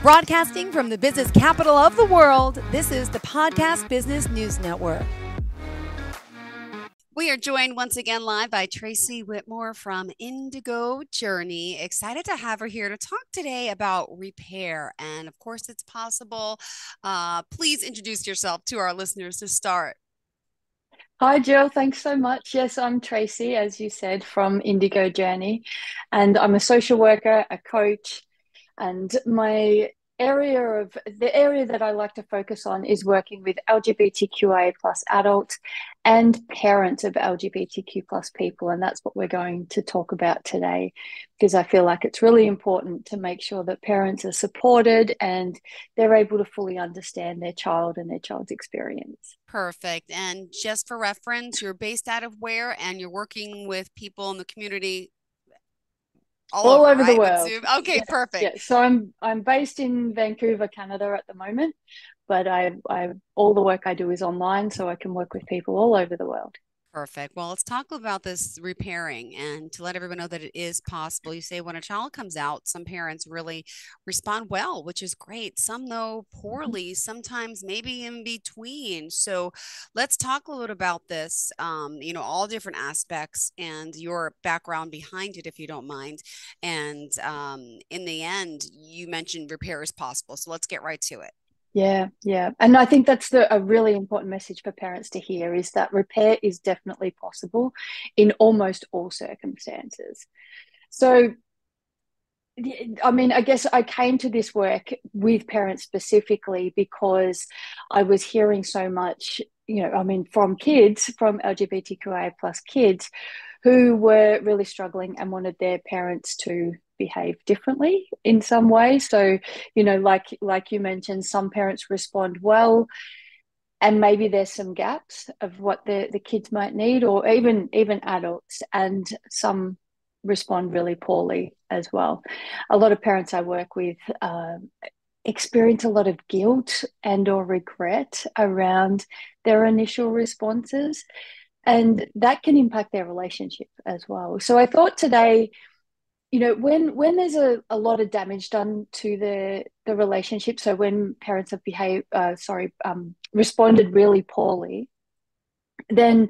Broadcasting from the business capital of the world, this is the Podcast Business News Network. We are joined once again live by Tracy Whitmore from Indigo Journey. Excited to have her here to talk today about repair. And of course, it's possible. Please introduce yourself to our listeners to start. Hi, Jill. Thanks so much. Yes, I'm Tracy, as you said, from Indigo Journey, and I'm a social worker, a coach, and the area that I like to focus on is working with LGBTQIA plus adults and parents of LGBTQ plus people. And that's what we're going to talk about today, because I feel like it's really important to make sure that parents are supported and they're able to fully understand their child and their child's experience. Perfect. And just for reference, you're based out of where, and you're working with people in the community all over the right? world. Okay, yeah, perfect. Yeah. So I'm based in Vancouver, Canada at the moment, but I all the work I do is online, so I can work with people all over the world. Perfect. Well, let's talk about this repairing and to let everyone know that it is possible. You say when a child comes out, some parents really respond well, which is great. Some, though, poorly, sometimes maybe in between. So let's talk a little bit about this, all different aspects and your background behind it, if you don't mind. And in the end, you mentioned repair is possible. So let's get right to it. Yeah. And I think that's a really important message for parents to hear, is that repair is definitely possible in almost all circumstances. So, I mean, I guess I came to this work with parents specifically because I was hearing so much, from kids, from LGBTQIA plus kids who were really struggling and wanted their parents to behave differently in some way. So, like you mentioned, some parents respond well, and maybe there's some gaps of what the kids might need, or even adults, and some respond really poorly as well. A lot of parents I work with experience a lot of guilt and or regret around their initial responses, and that can impact their relationship as well. So I thought today, when there's a lot of damage done to the relationship, so when parents have responded really poorly, then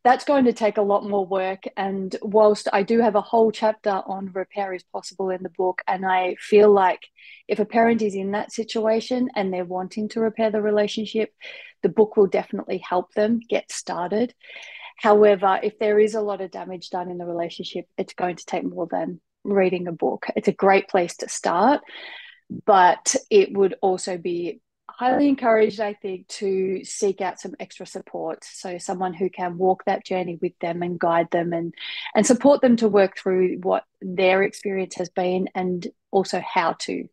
that's going to take a lot more work. And whilst I do have a whole chapter on repair is possible in the book, and I feel like if a parent is in that situation and they're wanting to repair the relationship, the book will definitely help them get started. However, if there is a lot of damage done in the relationship, it's going to take more than reading a book. It's a great place to start, but it would also be highly encouraged, I think, to seek out some extra support. So someone who can walk that journey with them and guide them and support them to work through what their experience has been, and also how to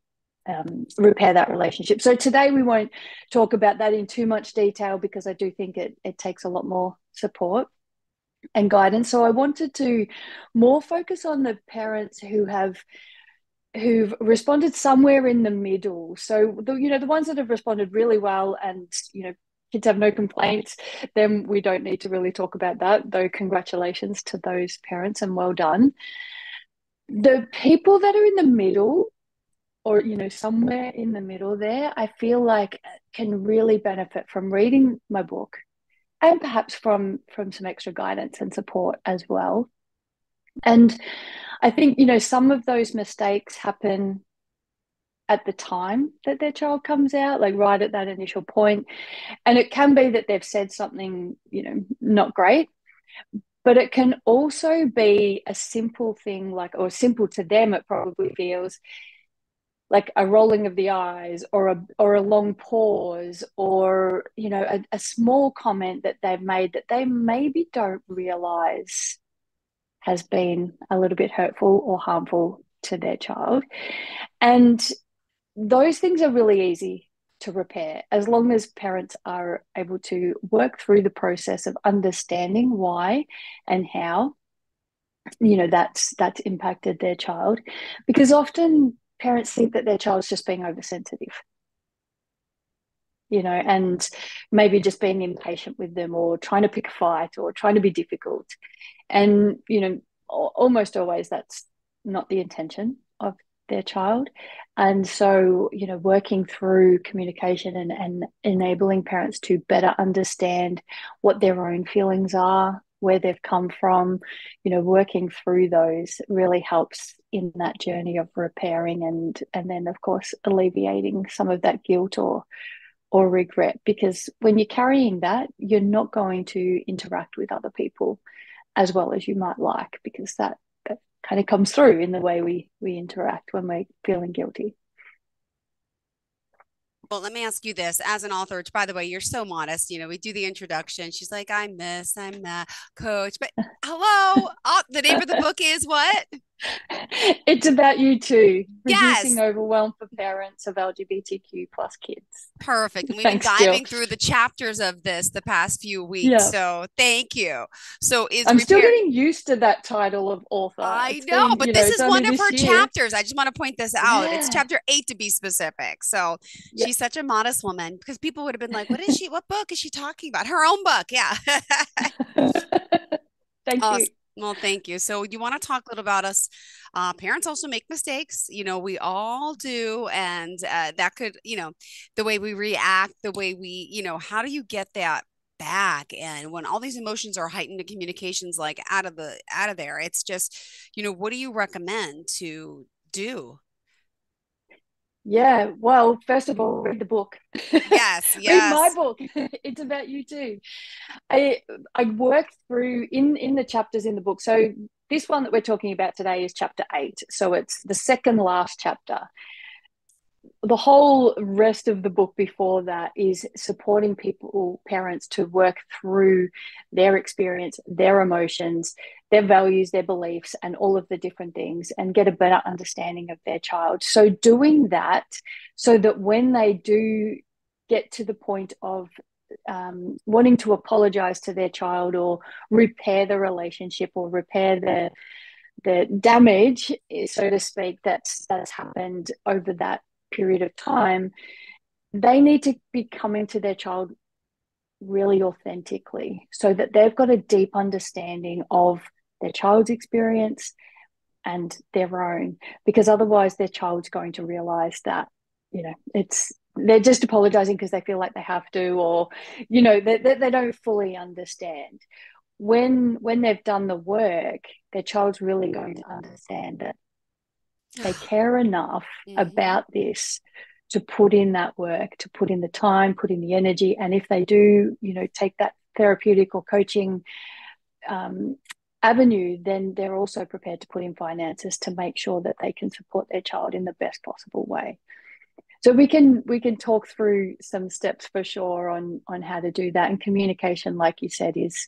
repair that relationship. So today we won't talk about that in too much detail, because I do think it takes a lot more support and guidance. So I wanted to more focus on the parents who've responded somewhere in the middle. So the ones that have responded really well and kids have no complaints, then we don't need to really talk about that, though congratulations to those parents and well done. The people that are in the middle, or somewhere in the middle there, I feel like can really benefit from reading my book, and perhaps from some extra guidance and support as well. And I think some of those mistakes happen at the time that their child comes out, like right at that initial point. And it can be that they've said something not great, but it can also be a simple thing, or simple to them, it probably feels like a rolling of the eyes, or a long pause, or a small comment that they've made that they maybe don't realize has been a little bit hurtful or harmful to their child. And those things are really easy to repair, as long as parents are able to work through the process of understanding why and how that's impacted their child. Because often parents think that their child's just being oversensitive, and maybe just being impatient with them, or trying to pick a fight, or trying to be difficult. And almost always that's not the intention of their child. And so, working through communication and enabling parents to better understand what their own feelings are, where they've come from, working through those really helps in that journey of repairing and then of course alleviating some of that guilt or regret, because when you're carrying that, you're not going to interact with other people as well as you might like, because that kind of comes through in the way we interact when we're feeling guilty. Well, let me ask you this as an author, which by the way, you're so modest. We do the introduction. She's like, I'm that coach. But hello, the name of the book is what? It's about you too, reducing Yes. overwhelm for parents of LGBTQ plus kids. Perfect. And we've been Thanks, Jill. diving through the chapters of this the past few weeks. Yeah. So thank you. So I'm still getting used to that title of author. I know, but this is one of her chapters. I just want to point this out. Yeah. It's chapter 8 to be specific. So she's such a modest woman, because people would have been like, what is she? What book is she talking about? Her own book. Yeah. Thank you. Well, thank you. So you want to talk a little about us? Parents also make mistakes. We all do. And that could, the way we react, the way we, how do you get that back? And when all these emotions are heightened to communications, like out of there, it's just, what do you recommend to do? Yeah, well, first of all, read the book. Yes, Read my book. It's about you too. I worked through in the chapters in the book. So this one that we're talking about today is chapter 8. So it's the second last chapter. The whole rest of the book before that is supporting parents to work through their experience, their emotions, their values, their beliefs, and all of the different things, and get a better understanding of their child. So doing that so that when they do get to the point of wanting to apologize to their child or repair the relationship or repair the damage, so to speak, that's happened over that period of time, they need to be coming to their child really authentically, so that they've got a deep understanding of their child's experience and their own, because otherwise their child's going to realize that they're just apologizing because they feel like they have to, or they don't fully understand. When they've done the work, their child's really going to understand that they care enough about this to put in that work, to put in the time, put in the energy. And if they do, take that therapeutic or coaching avenue, then they're also prepared to put in finances to make sure that they can support their child in the best possible way. So we can talk through some steps for sure on how to do that. And communication, like you said, is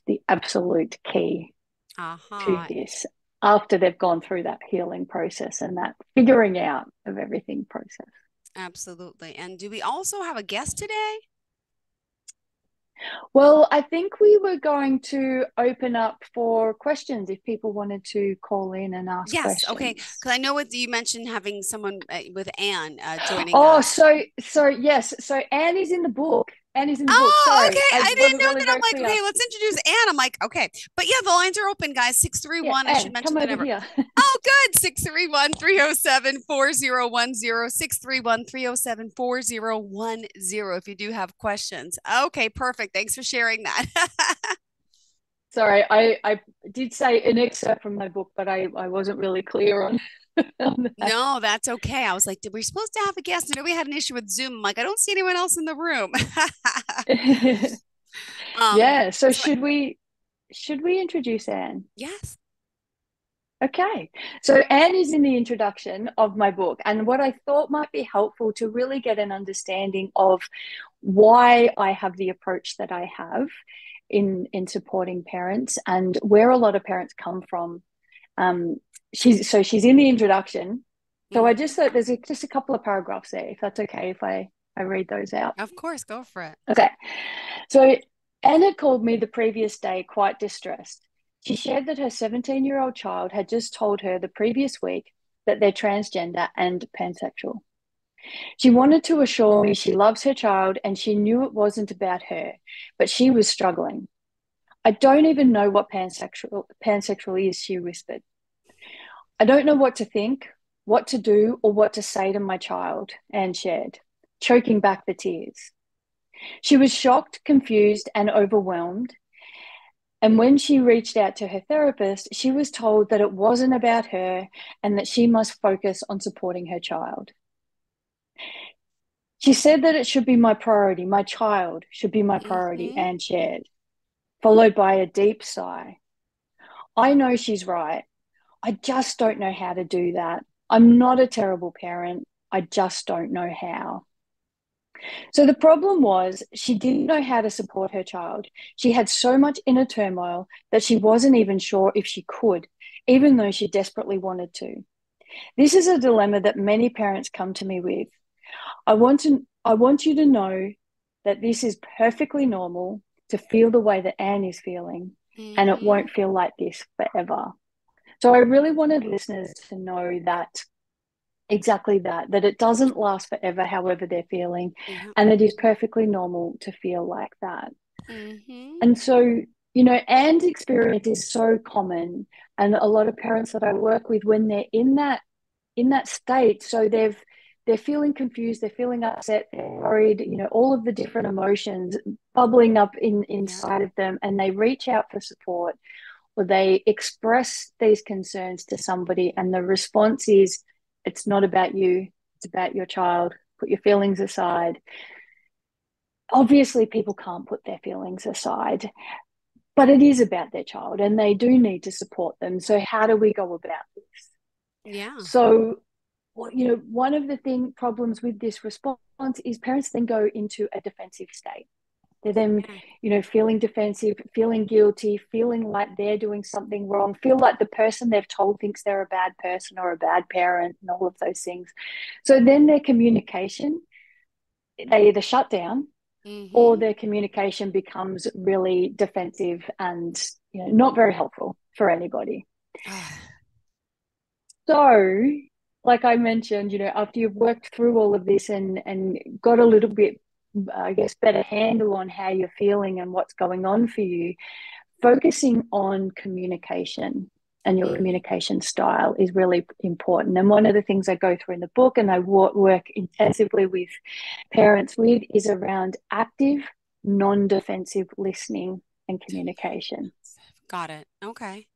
the absolute key to this, after they've gone through that healing process and that figuring out of everything process. Absolutely. And do we also have a guest today? Well, I think we were going to open up for questions if people wanted to call in and ask questions. Yes, okay. Because I know you mentioned having someone with Anne joining us. So yes. So Anne is in the book. Anne is in the book. Sorry. Okay. I didn't know that. I'm like, okay, let's introduce Anne. I'm like, okay. But yeah, the lines are open, guys. 631. I should mention the number. Here. Oh, good. 631-307-4010. 631-307-4010 if you do have questions. Okay, perfect. Thanks for sharing that. Sorry, I did say an excerpt from my book, but I wasn't really clear on that. No, that's okay. I was like, did we supposed to have a guest? I know we had an issue with Zoom. I'm like, I don't see anyone else in the room. Yeah. So should we introduce Anne? Yes. Okay. So Anne is in the introduction of my book, and what I thought might be helpful to really get an understanding of why I have the approach that I have in supporting parents and where a lot of parents come from. She's in the introduction. So I just thought there's just a couple of paragraphs there, if that's okay, if I read those out. Of course, go for it. Okay. So Anne had called me the previous day quite distressed. She shared that her 17-year-old child had just told her the previous week that they're transgender and pansexual. She wanted to assure me she loves her child and she knew it wasn't about her, but she was struggling. I don't even know what pansexual is, she whispered. I don't know what to think what to do or what to say to my child, Anne shared, choking back the tears. She was shocked, confused, and overwhelmed. And when she reached out to her therapist, she was told that it wasn't about her and that she must focus on supporting her child. She said that it should be my priority. My child should be my priority, Mm-hmm. Anne shared, followed by a deep sigh. I know she's right. I just don't know how to do that. I'm not a terrible parent. I just don't know how. So the problem was she didn't know how to support her child. She had so much inner turmoil that she wasn't even sure if she could, even though she desperately wanted to. This is a dilemma that many parents come to me with. I want you to know that this is perfectly normal to feel the way that Anne is feeling, and it Mm-hmm. won't feel like this forever. So I really wanted listeners to know that exactly that it doesn't last forever, however they're feeling, Yeah. and it is perfectly normal to feel like that. Mm-hmm. And so, you know, Anne's experience is so common, and a lot of parents that I work with, when they're in that state, so they're feeling confused, they're feeling upset, they're worried, you know, all of the different emotions bubbling up Yeah. inside of them, and they reach out for support or they express these concerns to somebody, and the response is, it's not about you, it's about your child. Put your feelings aside. Obviously, people can't put their feelings aside, but it is about their child and they do need to support them. So, how do we go about this? Yeah. So, well, you know, one of the problems with this response is parents then go into a defensive state. They're then, Yeah. you know, feeling defensive, feeling guilty, feeling like they're doing something wrong, feel like the person they've told thinks they're a bad person or a bad parent, and all of those things. So then their communication, they either shut down or Mm-hmm. their communication becomes really defensive and, you know, not very helpful for anybody. Ah, So, like I mentioned, you know, after you've worked through all of this and got a little bit, I guess, better handle on how you're feeling and what's going on for you, focusing on communication and your mm-hmm. communication style is really important. And one of the things I go through in the book and I work intensively with parents with is around active, non-defensive listening and communication. Got it. Okay.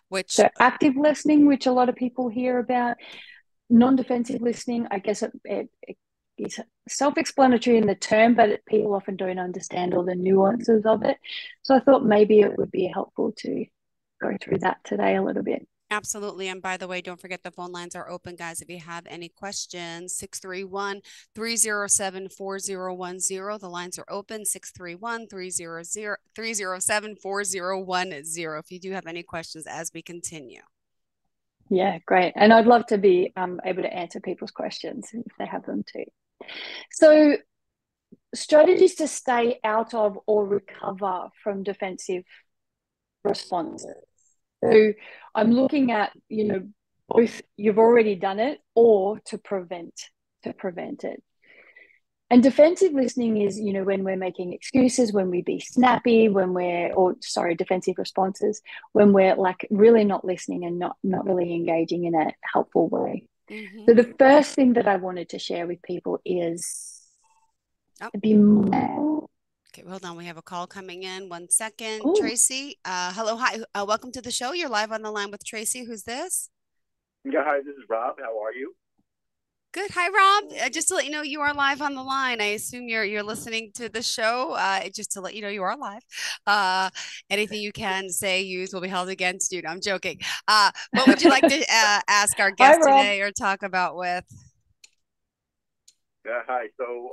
Which, So active listening, which a lot of people hear about, non-defensive listening, I guess it is self-explanatory in the term, but people often don't understand all the nuances of it. So I thought maybe it would be helpful to go through that today a little bit. absolutely. And by the way, don't forget the phone lines are open, guys. If you have any questions, 631-307-4010. The lines are open, 631-307-4010. If you do have any questions as we continue. Yeah, great. And I'd love to be able to answer people's questions if they have them too. So strategies to stay out of or recover from defensive responses. So I'm looking at, you know, both you've already done it or to prevent it. And defensive listening is, you know, when we're making excuses, when we be snappy, defensive responses, when we're like really not listening and not really engaging in a helpful way. So Mm-hmm. the first thing that I wanted to share with people is Oh, be more. okay. Hold on. We have a call coming in. 1 second. Oh, Tracy, hello. Hi. Welcome to the show. You're live on the line with Tracy. Who's this? Yeah, hi, this is Rob. How are you? Good. Hi, Rob. Just to let you know, you are live on the line. I assume you're listening to the show. Just to let you know, you are live. Anything you can say, use will be held against you. No, I'm joking. What would you like to ask our hi, guest Rob. today or talk about with? Yeah, hi. So,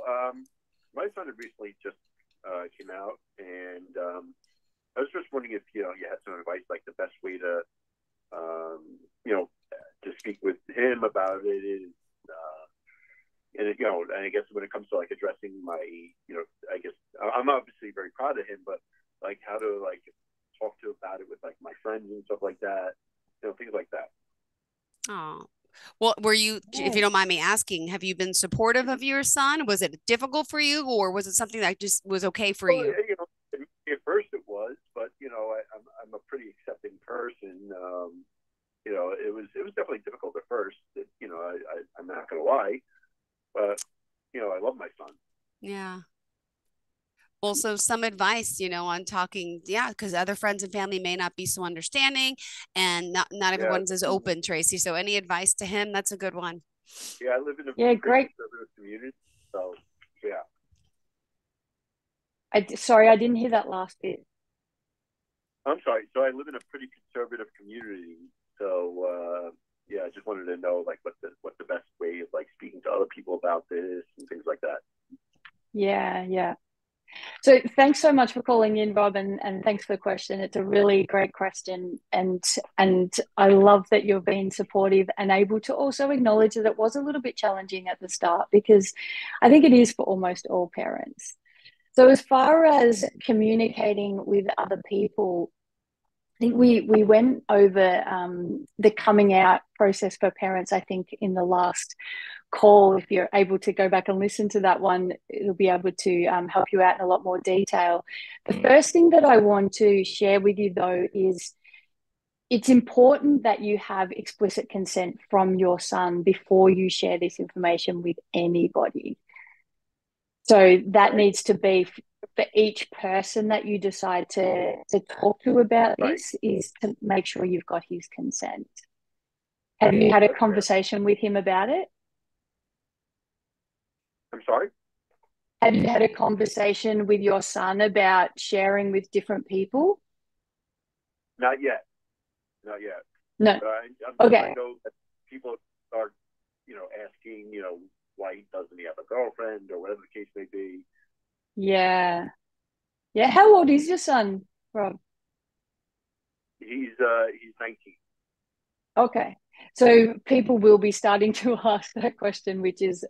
my son had recently just came out, and I was just wondering if you had some advice, like the best way to you know to speak with him about it is, and and I guess when it comes to like addressing my, I guess I'm obviously very proud of him, but like how to like talk to about it with like my friends and stuff like that, things like that. Oh, well, were you, if you don't mind me asking, have you been supportive of your son? Was it difficult for you, or was it something that just was okay for Well, you? at first it was, but I'm a pretty accepting person. it was definitely difficult at first. I'm not going to lie, but I love my son. Yeah. Well, so some advice, on talking, yeah, because other friends and family may not be so understanding, and not Yeah, everyone's as open, Tracy. So any advice to him? That's a good one. yeah. I live in a Yeah, pretty great. conservative community, so yeah. Sorry, I didn't hear that last bit. I'm sorry. So I live in a pretty conservative community, so yeah. I just wanted to know like what the best way of like speaking to other people about this and things like that. Yeah, yeah. So thanks so much for calling in, Rob, and thanks for the question. It's a really great question, and I love that you're being supportive and able to also acknowledge that it was a little bit challenging at the start, because I think it is for almost all parents. So as far as communicating with other people, I think we went over the coming out process for parents, I think, in the last call. If you're able to go back and listen to that one, it'll be able to help you out in a lot more detail. The first thing that I want to share with you, though, is it's important that you have explicit consent from your son before you share this information with anybody. So that needs to be for each person that you decide to talk to about this, is to make sure you've got his consent. Have you had a conversation with him about it? I'm sorry? Have you had a conversation with your son about sharing with different people? Not yet. Not yet. No. I Okay. know that people are, asking, why doesn't he have a girlfriend or whatever the case may be. Yeah. Yeah. How old is your son, Rob? He's 19. Okay. So people will be starting to ask that question, which is,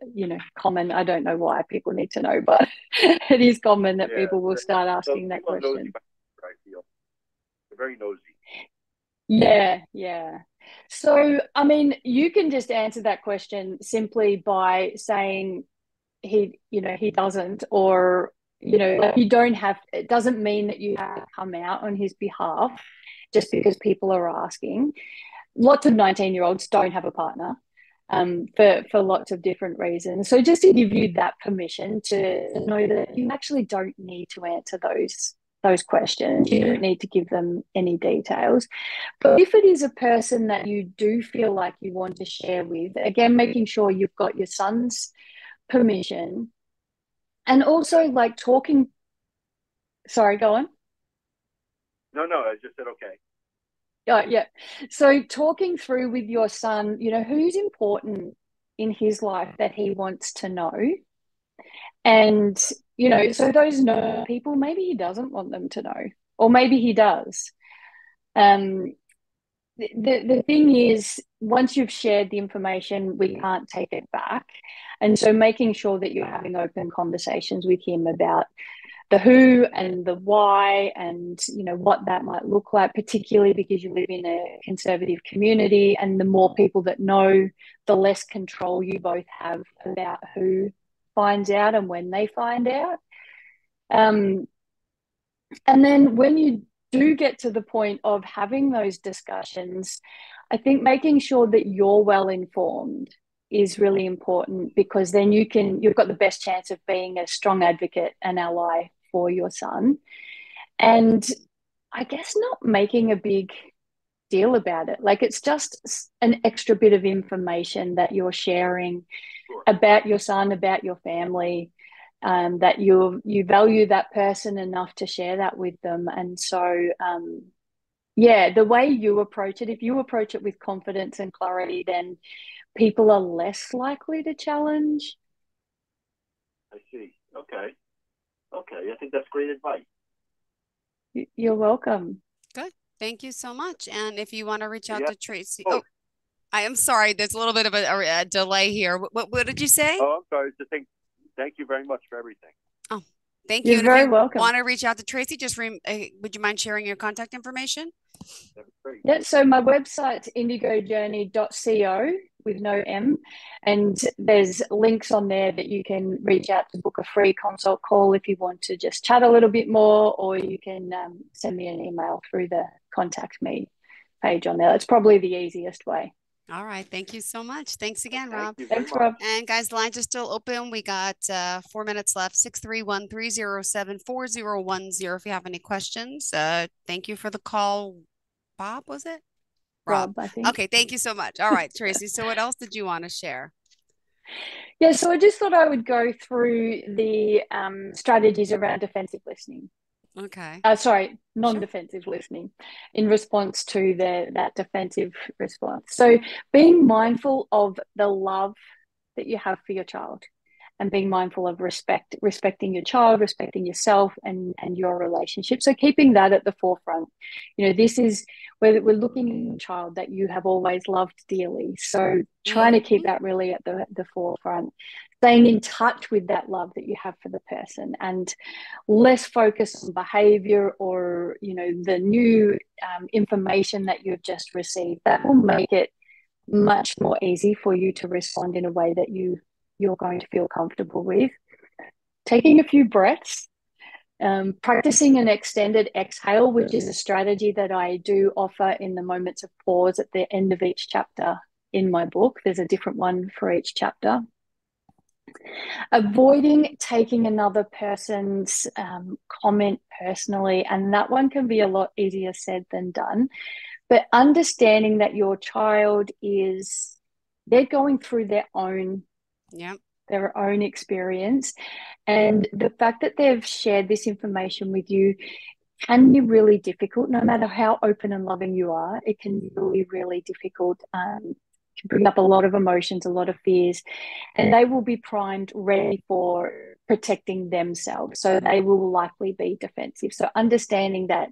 common. I don't know why people need to know, but it is common that people will start asking that people are nosy, question. I feel. They're very nosy. Yeah, yeah. So, I mean, you can just answer that question simply by saying he doesn't, or, like, you don't have, it doesn't mean that you have to come out on his behalf just because people are asking. Lots of 19-year-olds don't have a partner, for lots of different reasons. So just to give you that permission to know that you actually don't need to answer those questions. You don't need to give them any details. But if it is a person that you do feel like you want to share with, again, making sure you've got your son's permission, and also like talking. Sorry, go on. No, I just said okay. Yeah. So talking through with your son, who's important in his life that he wants to know. And, so those no people, maybe he doesn't want them to know, or maybe he does. Um, the thing is, once you've shared the information, we can't take it back. And so making sure that you're having open conversations with him about the who and the why, and what that might look like, particularly because you live in a conservative community, and the more people that know, the less control you both have about who finds out and when they find out. And then when you do get to the point of having those discussions, I think making sure that you're well informed is really important, because then you've got the best chance of being a strong advocate and ally for your son. And I guess not making a big deal about it. Like, it's just an extra bit of information that you're sharing about your son, about your family, that you value that person enough to share that with them. And so, the way you approach it, if you approach it with confidence and clarity, then people are less likely to challenge. I see. Okay. I think that's great advice. You're welcome. Good. Thank you so much. And if you want to reach out to Tracy. Oh, I am sorry. There's a little bit of a delay here. What did you say? Oh, I'm sorry. Just thank you very much for everything. Oh, thank you. You're And very if you welcome. want to reach out to Tracy, just would you mind sharing your contact information? That'd be great. Yeah, so my website's indigojourney.co with no M, and there's links on there that you can reach out to book a free consult call if you want to just chat a little bit more, or you can send me an email through the contact me page on there. That's probably the easiest way. All right. Thank you so much. Thanks again, Rob. Thanks, Rob. And guys, the lines are still open. We got 4 minutes left. 631-307-4010. If you have any questions, thank you for the call. Bob, was it? Rob, I think. Okay. Thank you so much. All right, Tracy. So what else did you want to share? Yeah, so I just thought I would go through the strategies around defensive listening. Okay. Non-defensive listening in response to that defensive response. So being mindful of the love that you have for your child, and being mindful of respecting your child, respecting yourself and your relationship. So keeping that at the forefront. This is where we're looking at a child that you have always loved dearly. So trying to keep that really at the forefront, staying in touch with that love that you have for the person, and less focus on behavior or, the new information that you've just received. That will make it much more easy for you to respond in a way that you're going to feel comfortable with. Taking a few breaths, practicing an extended exhale, which is a strategy that I do offer in the moments of pause at the end of each chapter in my book. There's a different one for each chapter. Avoiding taking another person's comment personally, and that one can be a lot easier said than done. But understanding that your child they're going through their own experience, and the fact that they've shared this information with you can be really difficult. No matter how open and loving you are, it can be really, really difficult. Can bring up a lot of emotions, a lot of fears, and they will be primed, ready for protecting themselves. So they will likely be defensive. So understanding that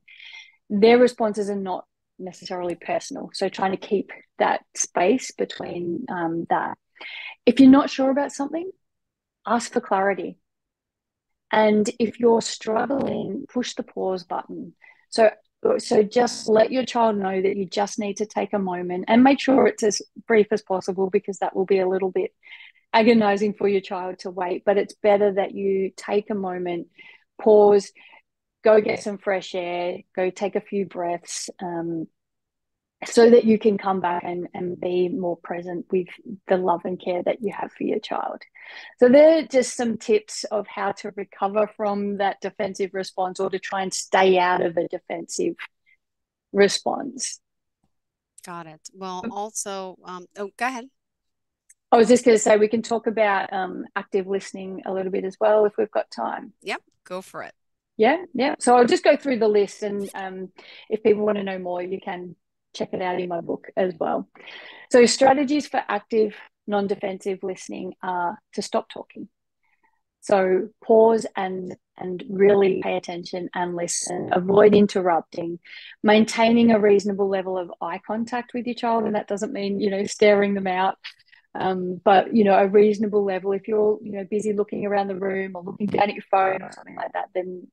their responses are not necessarily personal. So trying to keep that space between that. If you're not sure about something, ask for clarity. And if you're struggling, push the pause button. So just let your child know that you just need to take a moment, and make sure it's as brief as possible, because that will be a little bit agonizing for your child to wait. But it's better that you take a moment, pause, go get some fresh air, go take a few breaths, so that you can come back and be more present with the love and care that you have for your child. So they're just some tips of how to recover from that defensive response, or to try and stay out of a defensive response. Got it. Well, also, go ahead. I was just going to say, we can talk about active listening a little bit as well, if we've got time. Yep, go for it. Yeah. So I'll just go through the list, and if people want to know more, you can check it out in my book as well. So strategies for active non-defensive listening are to stop talking. So pause and really pay attention and listen. Avoid interrupting. Maintaining a reasonable level of eye contact with your child, and that doesn't mean staring them out, but a reasonable level. If you're busy looking around the room or looking down at your phone or something like that, then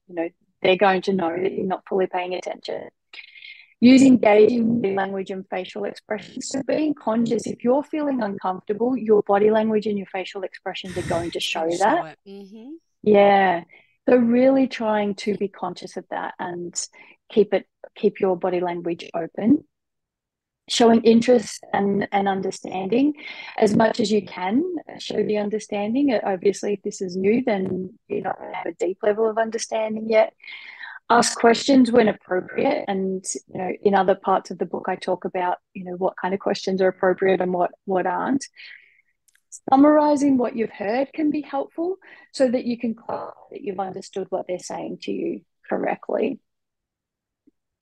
they're going to know that you're not fully paying attention. Use engaging language and facial expressions. So being conscious, if you're feeling uncomfortable, your body language and your facial expressions are going to show that. Mm-hmm. Yeah. So really trying to be conscious of that and keep your body language open. Showing interest and understanding as much as you can. Show the understanding. Obviously, if this is new, then you don't have a deep level of understanding yet. Ask questions when appropriate, and in other parts of the book I talk about what kind of questions are appropriate and what aren't. Summarizing what you've heard can be helpful, so that you can clarify that you've understood what they're saying to you correctly.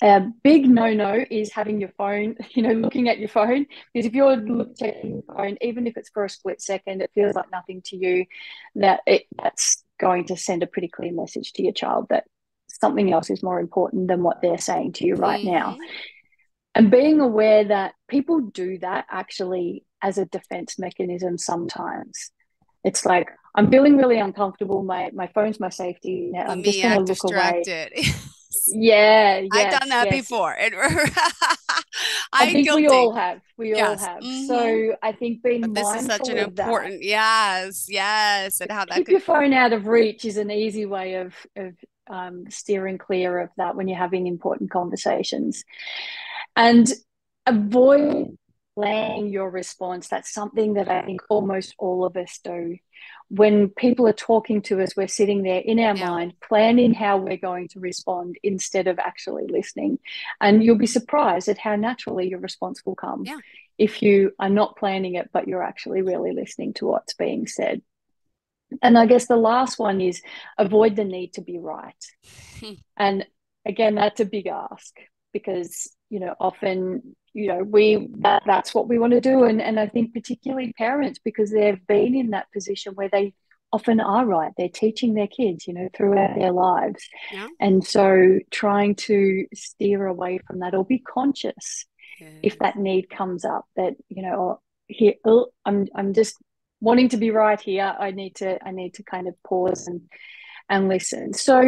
A big no-no is having your phone, looking at your phone, because if you're checking your phone, even if it's for a split second, it feels like nothing to you, that's going to send a pretty clear message to your child that something else is more important than what they're saying to you right now. And being aware that people do that actually as a defense mechanism sometimes. It's like, I'm feeling really uncomfortable. My phone's my safety. I'm just going to look distracted. away. Yeah, I've done that before. I think guilty. we all have. Mm-hmm. So I think being mindful this is such an important that, yes, and how that keep your phone out of reach is an easy way of steering clear of that when you're having important conversations. And avoid planning your response. That's something that I think almost all of us do. When people are talking to us, we're sitting there in our mind, planning how we're going to respond instead of actually listening. And you'll be surprised at how naturally your response will come if you are not planning it, but you're actually really listening to what's being said. And I guess the last one is avoid the need to be right. And again, that's a big ask because, often, that's what we want to do. And I think particularly parents, because they've been in that position where they often are right. They're teaching their kids, throughout their lives. Yeah. And so trying to steer away from that or be conscious if that need comes up that, I'm just wanting to be right here. I need to kind of pause and listen. So,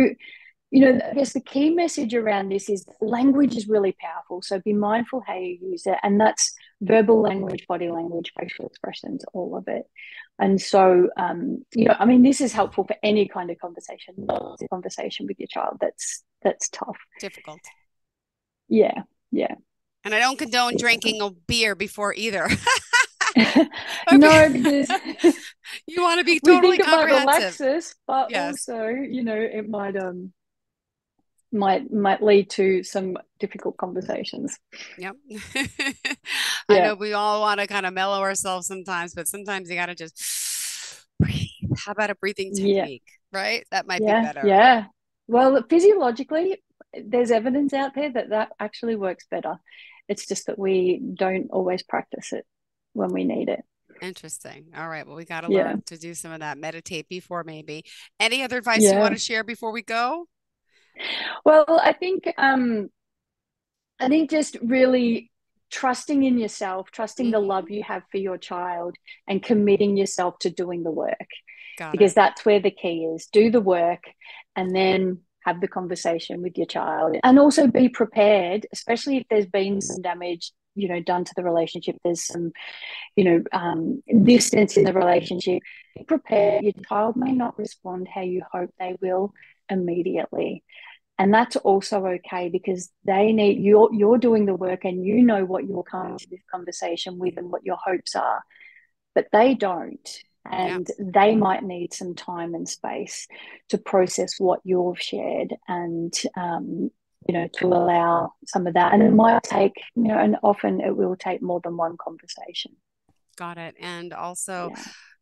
I guess the key message around this is language is really powerful. So be mindful how you use it. And that's verbal language, body language, facial expressions, all of it. And so, this is helpful for any kind of conversation, not a conversation with your child. That's tough. Difficult. Yeah. Yeah. And I don't condone drinking a beer before either. No, because you want to be totally we think comprehensive. It might relax us, but also, it might lead to some difficult conversations. Yep. I know we all want to kind of mellow ourselves sometimes, but sometimes you got to just breathe. How about a breathing technique, right? That might be better. Yeah. Well, physiologically, there's evidence out there that actually works better. It's just that we don't always practice it when we need it. Interesting. All right. Well, we got to learn to do some of that. Meditate before maybe. Any other advice you want to share before we go? Well, I think just really trusting in yourself, trusting the love you have for your child and committing yourself to doing the work. Because that's where the key is. Do the work and then have the conversation with your child. And also be prepared, especially if there's been some damage, done to the relationship. There's some, distance in the relationship. Be prepared. Your child may not respond how you hope they will immediately. And that's also okay because they need you're doing the work and you know what you're coming to this conversation with and what your hopes are, but they don't. And they might need some time and space to process what you've shared and, to allow some of that. And it might take, and often it will take more than one conversation. Got it. And also,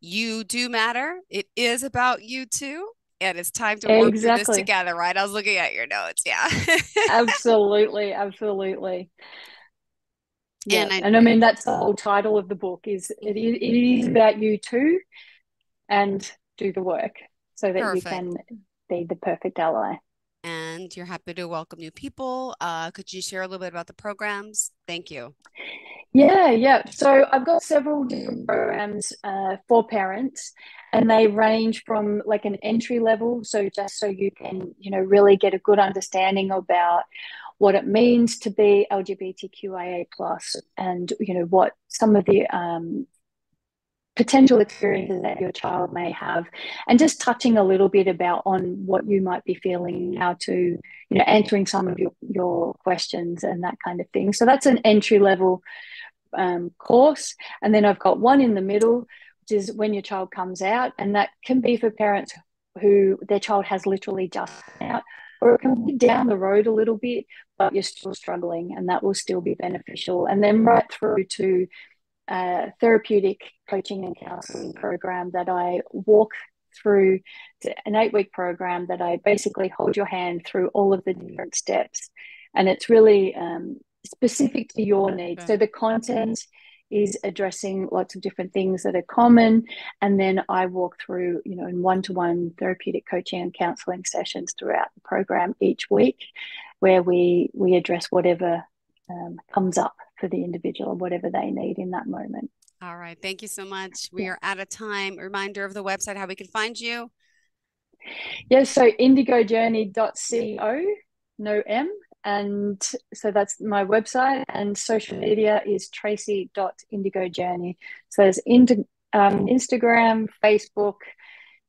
you do matter. It is about you too. And it's time to work through this together, right? I was looking at your notes. Yeah. Absolutely. Yeah. And I mean, that's the whole title of the book is it is about you too, and do the work so that you can be the perfect ally. And you're happy to welcome new people. Could you share a little bit about the programs? Thank you. Yeah. So I've got several different programs for parents, and they range from like an entry level. So just so you can, really get a good understanding about what it means to be LGBTQIA+, and, what some of the potential experiences that your child may have, and just touching a little bit about on what you might be feeling, how to, answering some of your questions and that kind of thing. So that's an entry level course. And then I've got one in the middle, which is when your child comes out, and that can be for parents who their child has literally just come out, or it can be down the road a little bit, but you're still struggling, and that will still be beneficial. And then right through to therapeutic coaching and counseling program that I walk through, to an 8-week program that I basically hold your hand through all of the different steps. And it's really specific to your needs. So the content is addressing lots of different things that are common. And then I walk through, in one-to-one therapeutic coaching and counseling sessions throughout the program each week, where we address whatever comes up for the individual, whatever they need in that moment. All right. Thank you so much. We are out of time. A reminder of the website, how we can find you. Yes. So indigojourney.co, no M. And so that's my website, and social media is tracy.indigojourney. So there's Instagram, Facebook,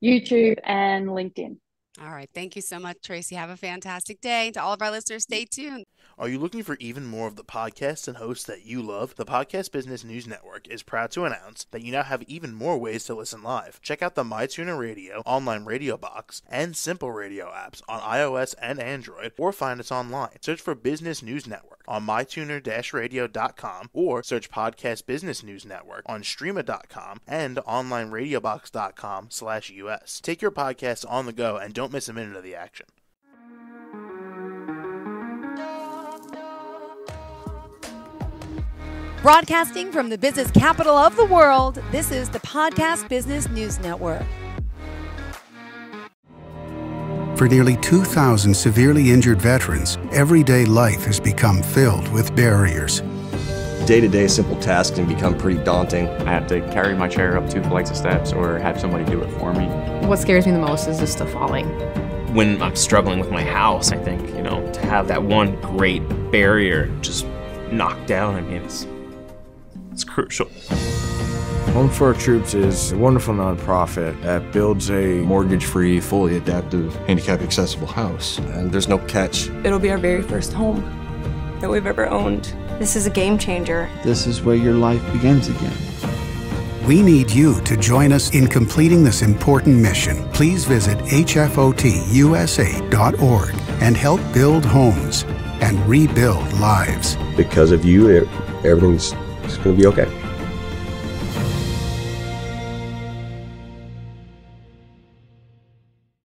YouTube, and LinkedIn. All right. Thank you so much, Tracy. Have a fantastic day. To all of our listeners, stay tuned. Are you looking for even more of the podcasts and hosts that you love? The Podcast Business News Network is proud to announce that you now have even more ways to listen live. Check out the MyTuner Radio, online radio box, and Simple Radio apps on iOS and Android, or find us online. Search for Business News Network on mytuner-radio.com, or search Podcast Business News Network on streama.com and onlineradiobox.com/US. Take your podcast on the go and don't miss a minute of the action. Broadcasting from the business capital of the world, this is the Podcast Business News Network. For nearly 2,000 severely injured veterans, everyday life has become filled with barriers. Day-to-day simple tasks can become pretty daunting. I have to carry my chair up 2 flights of steps or have somebody do it for me. What scares me the most is just the falling. When I'm struggling with my house, I think, to have that one great barrier just knocked down, it's crucial. Home for Our Troops is a wonderful nonprofit that builds a mortgage-free, fully adaptive, handicap-accessible house. And there's no catch. It'll be our very first home that we've ever owned. This is a game changer. This is where your life begins again. We need you to join us in completing this important mission. Please visit hfotusa.org and help build homes and rebuild lives. Because of you, everything's going to be okay.